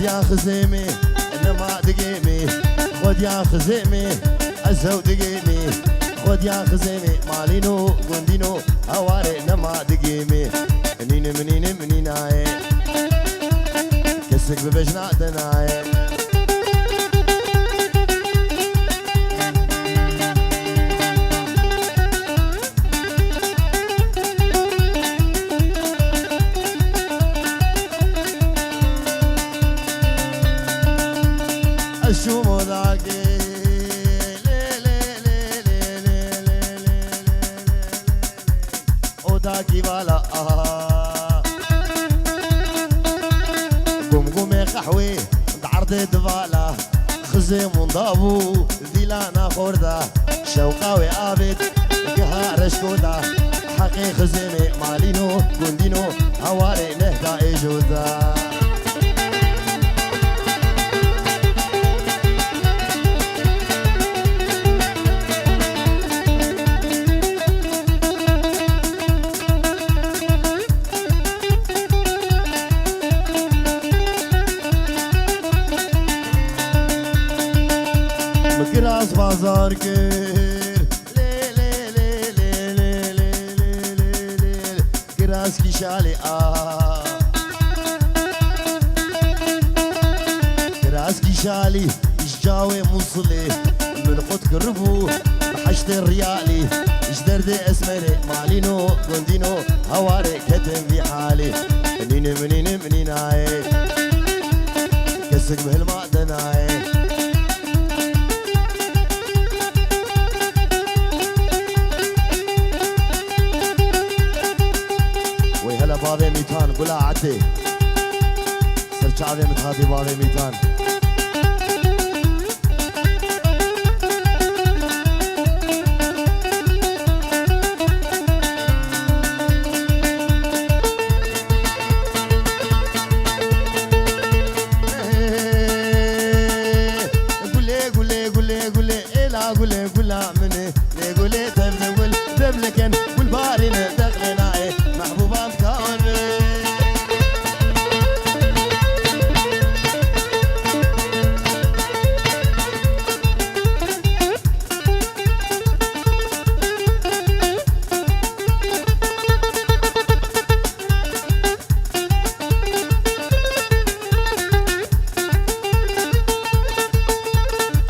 يا خزيمي انما دقيمي خد يا خزيمي عزو دقيمي خد يا خزيمي مالينو قندينو هواري انما دقيمي منين منين منين هاي كسك ببجنا دناي الشومو ذاكي وداكي بالا قوم قومي قحوي بعرض دبالا خزيم ونضابو ذيلانا خوردا شوقاوي عابد قهار شكودا حقي خزيمي مالينو قندينو هواري نهدا ايجودا مكراس بازار كير كراس كيشالي كراس كيشالي إشجاوي موصلي من قد قربو بحشت الريالي إشدرد اسمني مالينو قندينو هواري كتم في حالي منين منين منين هاي كسك بهالماء دناي بابي ميتان قلا عدي سرچاوي متهادي بابي ميتان قولي قولي قولي قولي إلا قولي قولا مني لي قولي تبذل ببلكن والبارين دغلنا محبوبة مكون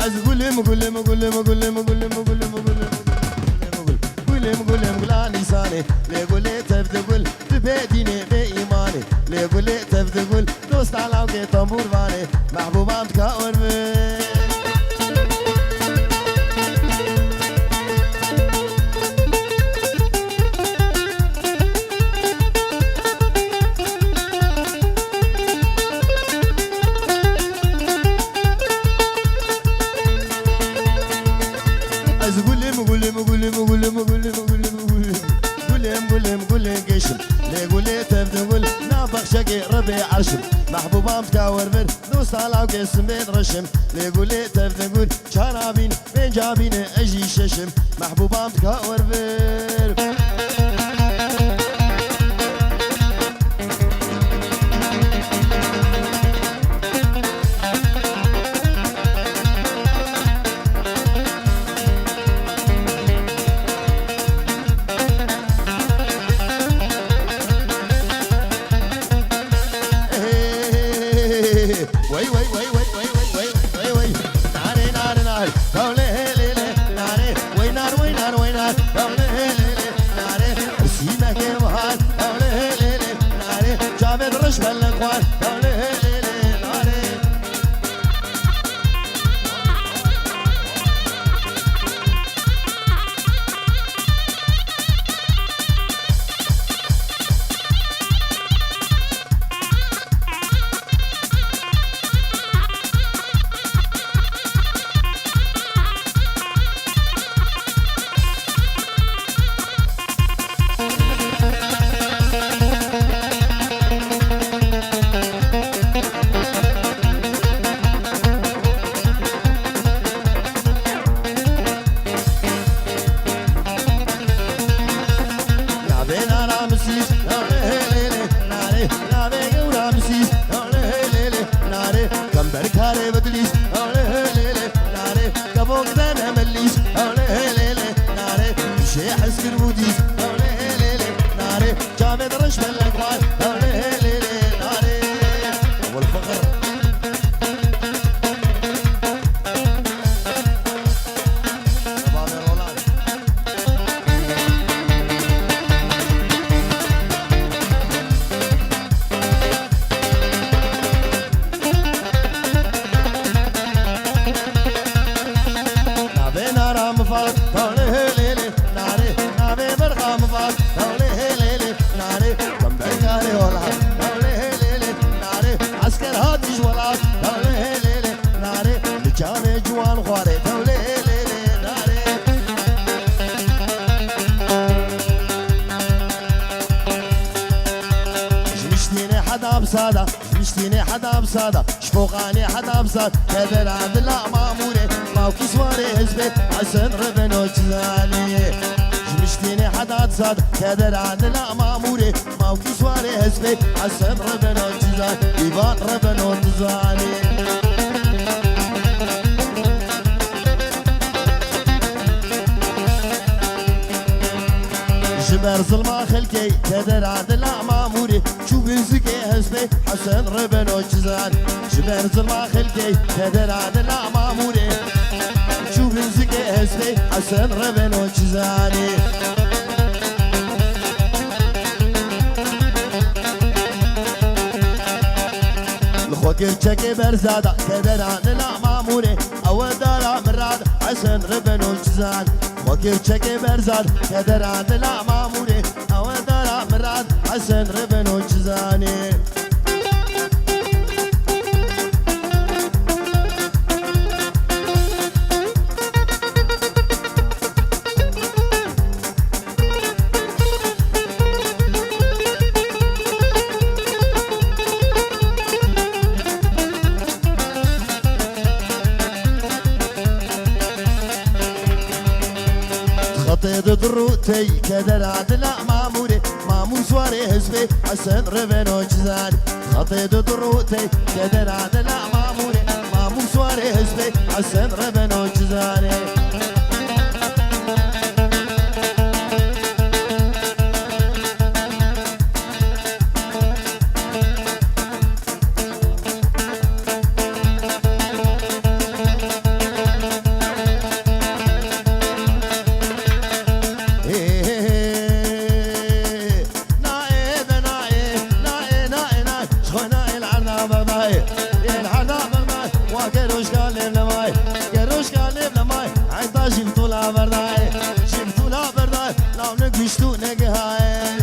أزغلم غلم غلم غلم غلم غلم غلم غلم غلاني ساني ليقولي تفدقل ببيديني بإيماني ليقولي تفدقل دوست على وقي طنبور فاني محبوبة متكون أزغلم غلم غلم غلم غلم غلم غلم غلم قشم ليقولي تفدقل نابخ شقي ربيع عرشم محبوبة متكور من دوست على وقي سمين رشم ليقولي تفدقل شرابين من جابين أجي ششم محبوبة متكور من وي وي وي وي وي وي وي وي ناري ناري ناري قولي هلي ناري وي نار وي نار وي نار قولي هلي مفاد دولي ليلي ناري نابي برغا مفاد دولي ليلي ناري كم بيكاري ولا دولي ليلي ناري عسكر هاتش ولا دولي ليلي ناري لجامي جوان خواري دولي ليلي ناري جمشتيني حدا بسادة جمشتيني حدا بسادة شفوقاني حدا بساد كبر عبد الله ماموري موكي سواري هزبي حسن ربنو جزالي جمشتيني حدا بساد كبر عبد الله ماموري موكي سواري هزبي حسن ربنو جزالي إيبان ربنو جزالي جبر ظلمة خلكي كدر عدل ماموري شو بنزكي هزبي حسن ربنو جزان جبر ظلمة خلكي كدر عدل ماموري شو بنزكي هزبي حسن ربنو جزاني الخوكر شكي برزادة كدر عدل ماموري أول دارا مراد حسن ربنو جزان وكيف شكي برزاد كدر عدل ماموري أول دارا مراد حسن ربنو جزاني خطيت دروتي كدر عدل ماموري مامور سواري هزبي حسن ربنو جزان خطيت دروتي كدر عدل ماموري مامور سواري هزبي حسن ربنو جزاني مشتو نگهاي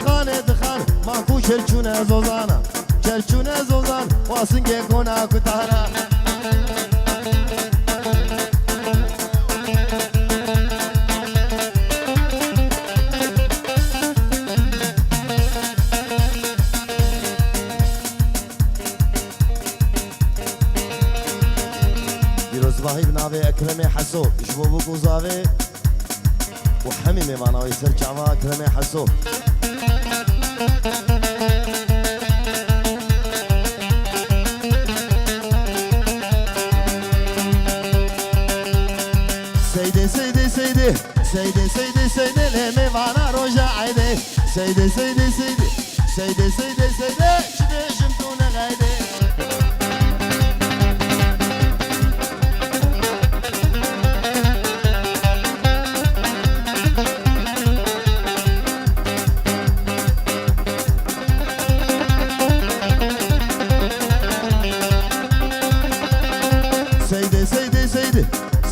خانه دخان ماكو چلچونه زوزانا چلچونه زوزان واسنگه کونا کتارا روزباهي بنابي أكرمي حسو يشبو بوكو زاوي وحمي ميمانا ويسر جعوا أكرمي حسو سيدي سيدي سيدي سيدي سيدي سيدي لمي معنا رجع عيدي سيدي سيدي سيدي سيدي سيدي سيدي شبه جمتونا غايدي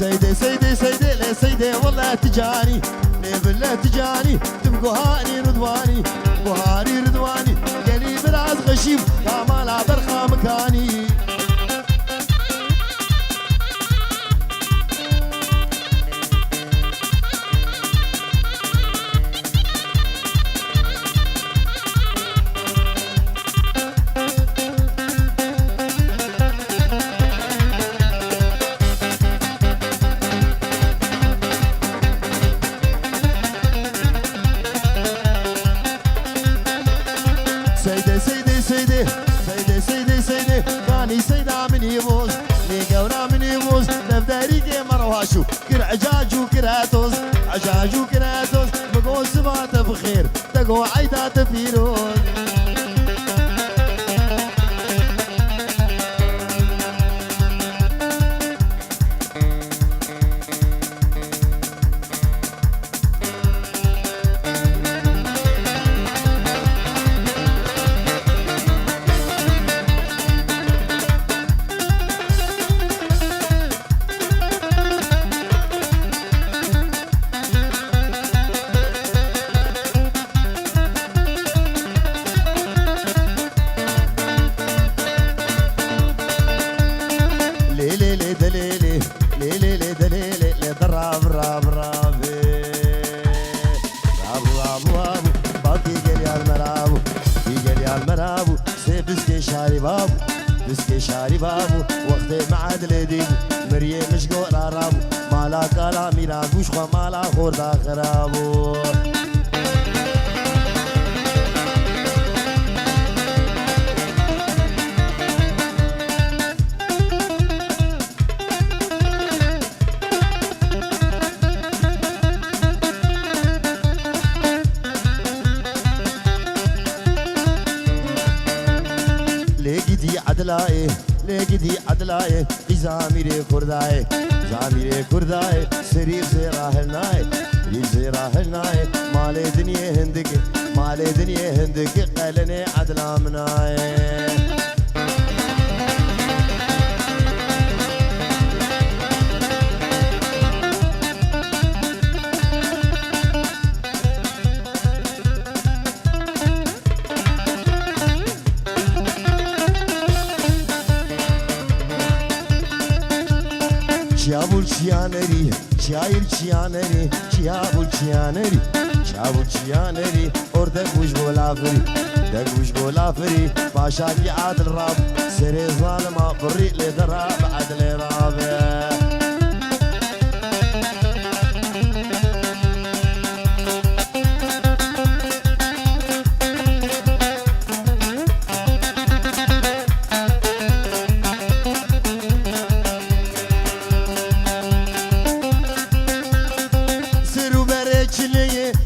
سيدي سيدي سيدي لا سيدي والله تجاني ليه بالله تجاني تبقوا هاني رضواني وهاني رضواني قلي بالعز غشيم كامل عبرخا مكاني سيدي سيدي سيدي سيدي سيدي سيدي كاني سيدا من يبوز ليقونا من يبوز دفتري كي مرواشو كر عجاجو كراتوز عجاجو كراتوز بقول سبات بخير تقو عيدات فيروز دليلي ليلي دليلي لضرب راب رابي رابو رابو باقي قال يا المرابو قال يا المرابو سيبسكي شاري بابو بسكي شاري بابو وقت معاد لديبو مريه مش قورا رابو مالا كلامي لا قوش مالا خوردا خرابو لقدي عدلاي زاميري كرداي زاميري كرداي سرير زراهناي زراهناي مال دنيا هندك مال دنيا هندك قالني عدلا مناي Çabul çiyaneri, çayır çiyaneri, çabul çiyaneri, çabul çiyaneri, orada kuş golaferi, de kuş golaferi, başa ki adil rab, seri zalima, burri le darab, adil rabe.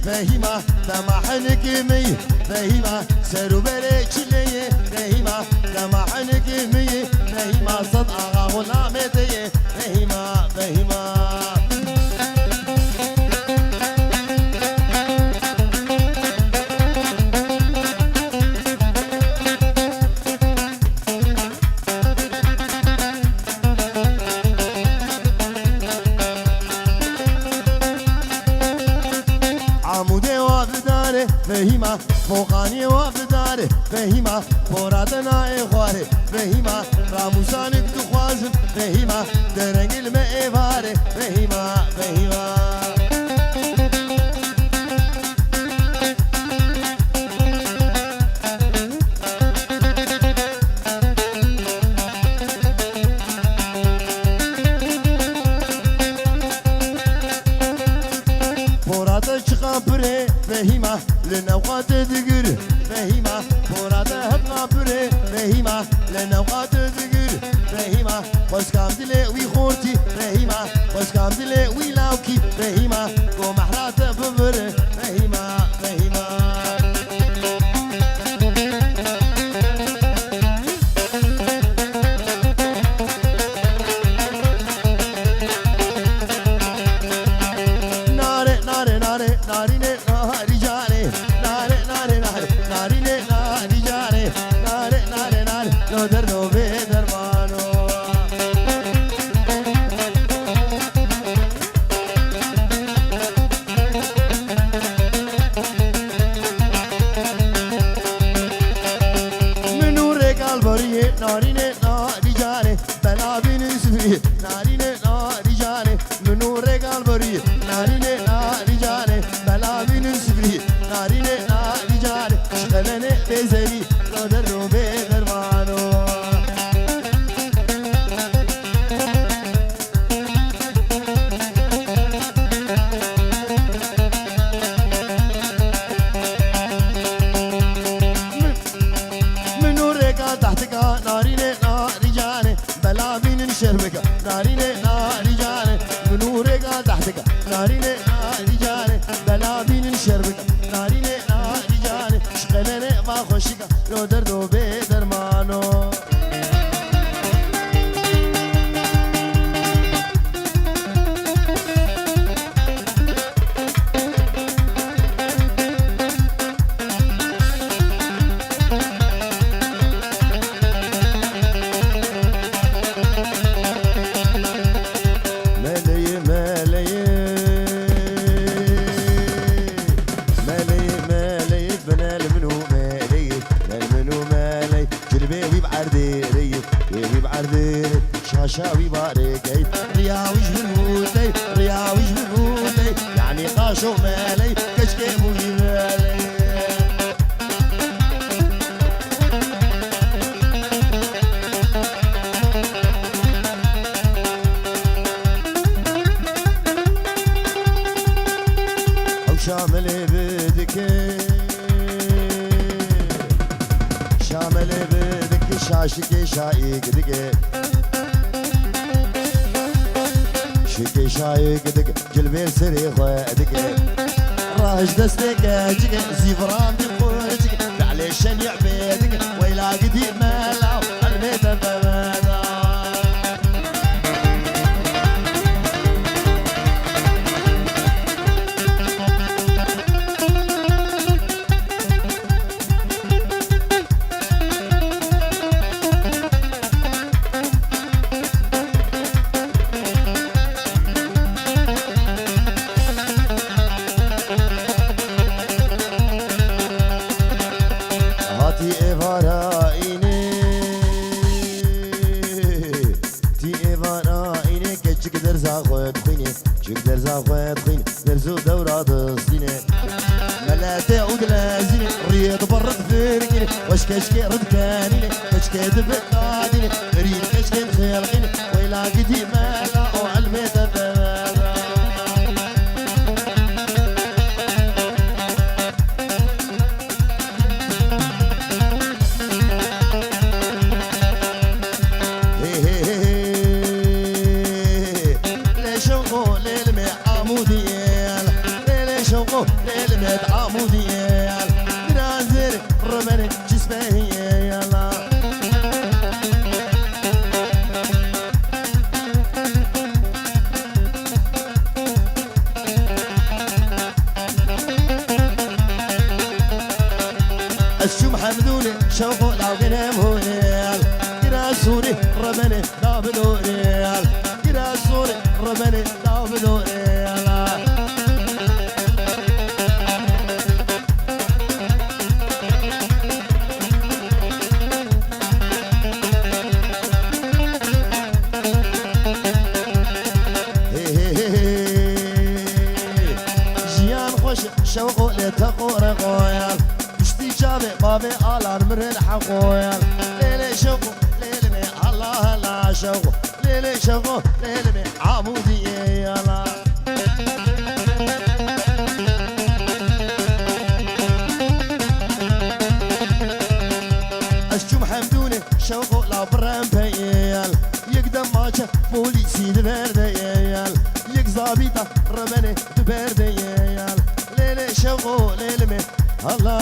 فهيمة تمحنك مي فهيمة سرو بريكلي فهيمة تمحنك مي فهيمة صدقة غلامتي فهيمة فهيمة فهيمة فوقاني وفداري فهيمة فوراتنا إخواري فهيمة راموسانك تخوازم فهيمة درنج المئفاري فهيمة فهيمة فهيمة لنوقات ذكر فهيمة فوراتها هبنا فهيمة لنوقات ذكر فهيمة بس كام دلي ويخورتي فهيمة بس كام دلي ويلاوكي فهيمة ومحرات ببر فهيمة فهيمة نارينه ناري جاني بلا بنسبي نارينه ناري جاني منو رجال بري نارينه ناري جاني بلا بنسبي نارينه ناري جاني شغلني بزري قدر بدرمانو شربك نارينه ناري جاني منورك تحتك نارينه ناري جاني بلا بين شربك نارينه ناري جاني شغلني ما خوشك لو دردو بدرمانو باركي رياوج بالموتي رياوج بالموتي يعني قاشو مالي كشكي بوي مالي شامل بدك شامل بدك شاشك شايق دك شك شايق دك جلبي سري خدك راج دستك جك زيفران بقولك معليش شنيع بيدك ويلا قديم مالا قلبي تبدا جقدر زاخوات خين نرزو دورة دستيني ملا تعود لازيني ريض برد فرقيني واش كشكي رد كانيني كشكي دبقاديني ريد كشكي مخيلقيني ويلا قدي مالا وعلمي تبالا للمد عموديال نازل رمني جسمه يلا الشم حمدوني شوقو لو قنمونيال قراسوني رمني دابلونيال قراسوني رمني دابلونيال شوقو لتقور قويال استجابة بابي على المرن حقويال ليلي شوقو ليلي مي الله لا شوقو ليلي شوقو ليلي مي عمودي يلا الشم حمدوني شوقو لا برام بيال يقدم ماشا بوليسي دبرديال يقزابيتا رمني دبرديال ليلي شوقو ليلي مي الله